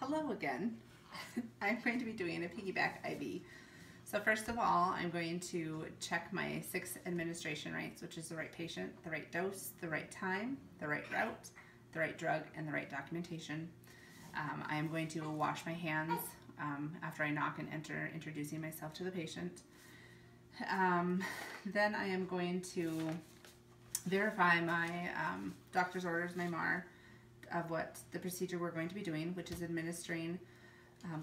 Hello again. I'm going to be doing a piggyback IV. So first of all, I'm going to check my 6 administration rates, which is the right patient, the right dose, the right time, the right route, the right drug, and the right documentation. I am going to wash my hands after I knock and enter, introducing myself to the patient. Then I am going to verify my doctor's orders, my MAR, of what the procedure we're going to be doing, which is administering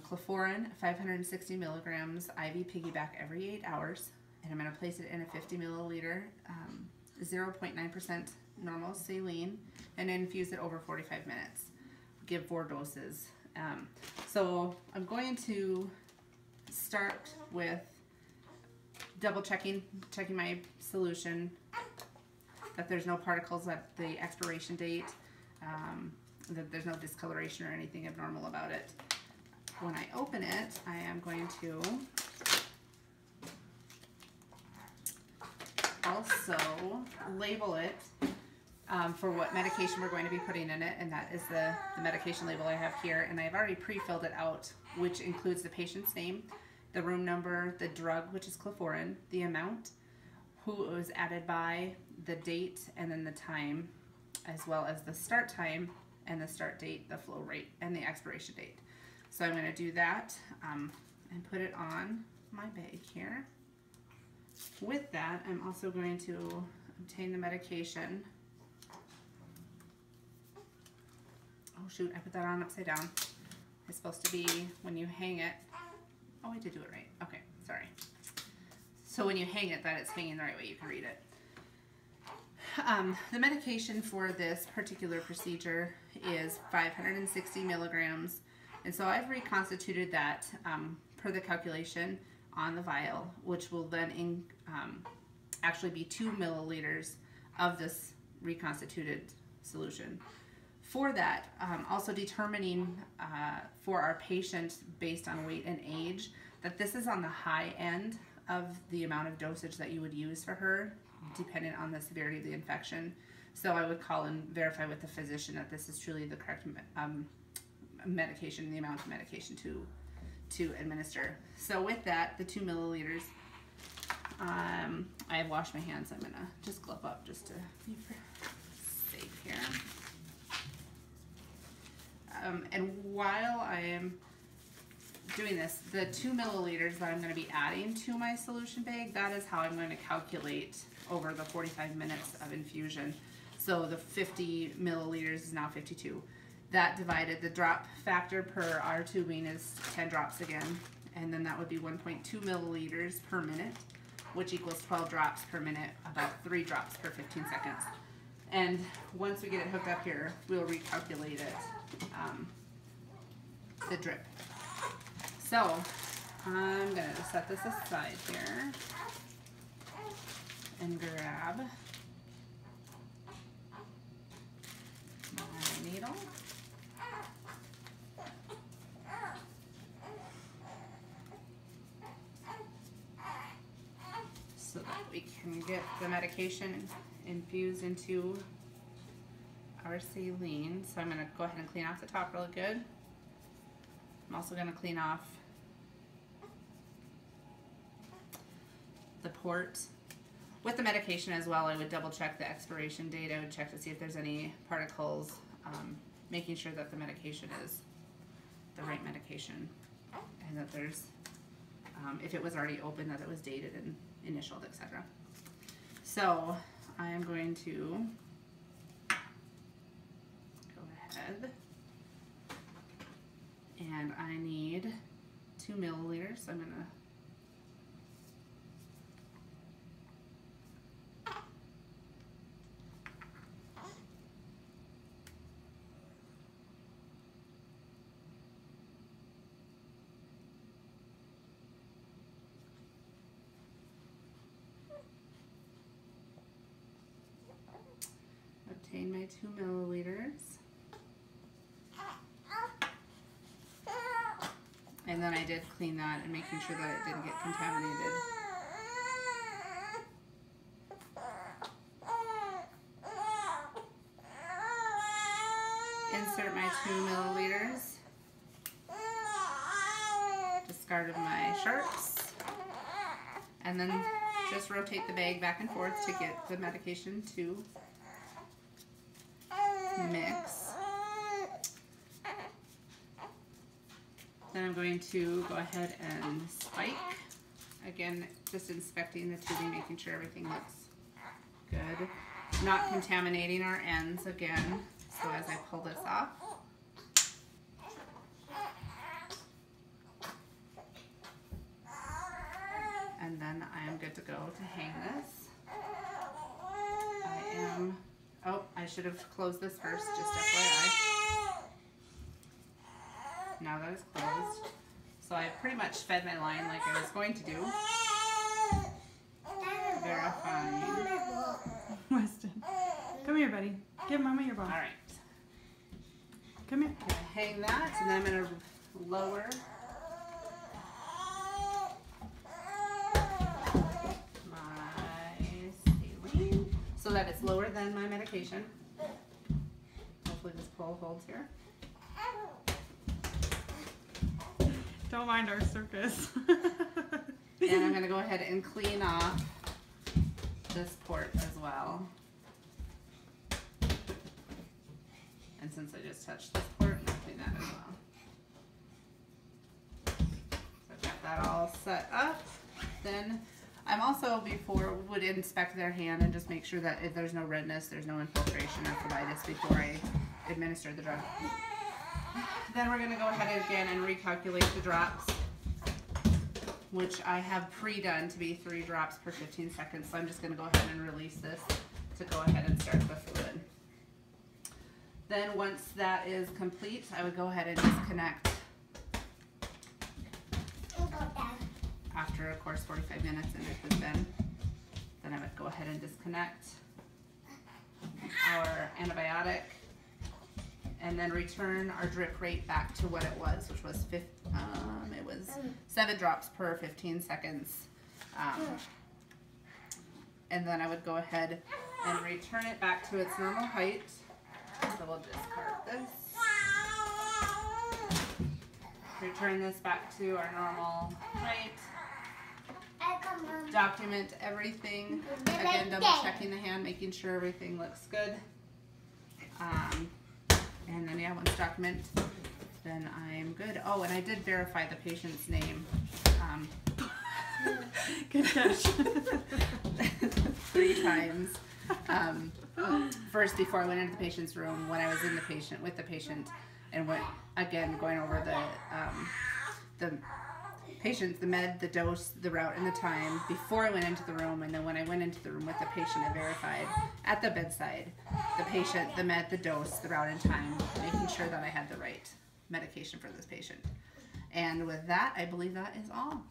Chlorphorin 560 milligrams IV piggyback every 8 hours, and I'm going to place it in a 50 milliliter 0.9% normal saline and infuse it over 45 minutes. Give 4 doses. So I'm going to start with double checking my solution, that there's no particles at the expiration date, that there's no discoloration or anything abnormal about it. When I open it, I am going to also label it for what medication we're going to be putting in it, and that is the medication label I have here, and I've already pre-filled it out, which includes the patient's name, the room number, the drug, which is Chlorphorin, the amount, who it was added by, the date, and then the time, as well as the start time and the start date, the flow rate, and the expiration date. So I'm going to do that and put it on my bag here. With that, I'm also going to obtain the medication. Oh shoot, I put that on upside down. It's supposed to be when you hang it. Oh, I did do it right. Okay, sorry. So when you hang it, that it's hanging the right way, you can read it. The medication for this particular procedure is 560 milligrams. And so I've reconstituted that per the calculation on the vial, which will then actually be 2 milliliters of this reconstituted solution. For that, also determining for our patient based on weight and age, that this is on the high end of the amount of dosage that you would use for her, depending on the severity of the infection. So I would call and verify with the physician that this is truly the correct medication, the amount of medication to administer. So with that, the 2 milliliters, I have washed my hands. I'm gonna just glove up just to be safe here. And while I am doing this, the 2 milliliters that I'm going to be adding to my solution bag, that is how I'm going to calculate over the 45 minutes of infusion. So the 50 milliliters is now 52. That divided, the drop factor per our tubing is 10 drops again, and then that would be 1.2 milliliters per minute, which equals 12 drops per minute, about 3 drops per 15 seconds. And once we get it hooked up here, we'll recalculate it, the drip. So I'm going to set this aside here and grab my needle. So that we can get the medication infused into our saline. So I'm going to go ahead and clean off the top really good. I'm also going to clean off the port. With the medication as well, I would double check the expiration date. I would check to see if there's any particles, making sure that the medication is the right medication, and that there's, if it was already open, that it was dated and initialed, etc. So I am going to go ahead, and I need 2 milliliters. So I'm going to obtain my 2 milliliters, and then I did clean that and making sure that it didn't get contaminated. Insert my 2 milliliters discard of my sharps, and then just rotate the bag back and forth to get the medication to mix. Then I'm going to go ahead and spike. Again, just inspecting the tubing, making sure everything looks good. Not contaminating our ends again. So as I pull this off, and then I am good to go to hang this. I should have closed this first, just FYI. Now that it's closed. So I pretty much fed my line like I was going to do. Verifying. Weston, come here, buddy. Give Mama your ball. All right. Come here. I'm gonna hang that, and then I'm gonna lower my saline so that it's lower than my medication. Hopefully this pole holds here. Don't mind our circus. And I'm gonna go ahead and clean off this port as well. And since I just touched this port, I'm gonna clean that as well. So I've got that all set up. Then I'm also, before, would inspect their hand and just make sure that if there's no redness, there's no infiltration or phlebitis before I administer the drug. Then we're going to go ahead again and recalculate the drops, which I have pre-done to be 3 drops per 15 seconds. So I'm just going to go ahead and release this to go ahead and start the fluid. Then once that is complete, I would go ahead and disconnect. After, of course, 45 minutes and it has been, then I would go ahead and disconnect our antibiotic and then return our drip rate back to what it was, which was 7 drops per 15 seconds. And then I would go ahead and return it back to its normal height. So we'll discard this. Return this back to our normal height. Document everything. Again, double checking the hand, making sure everything looks good. And then, yeah, once document, then I'm good. Oh, and I did verify the patient's name. Good catch. 3 times. First, before I went into the patient's room, when I was in with the patient, and went again going over the patient, the med, the dose, the route, and the time before I went into the room, and then when I went into the room with the patient, I verified at the bedside the patient, the med, the dose, the route, and time, making sure that I had the right medication for this patient. And with that, I believe that is all.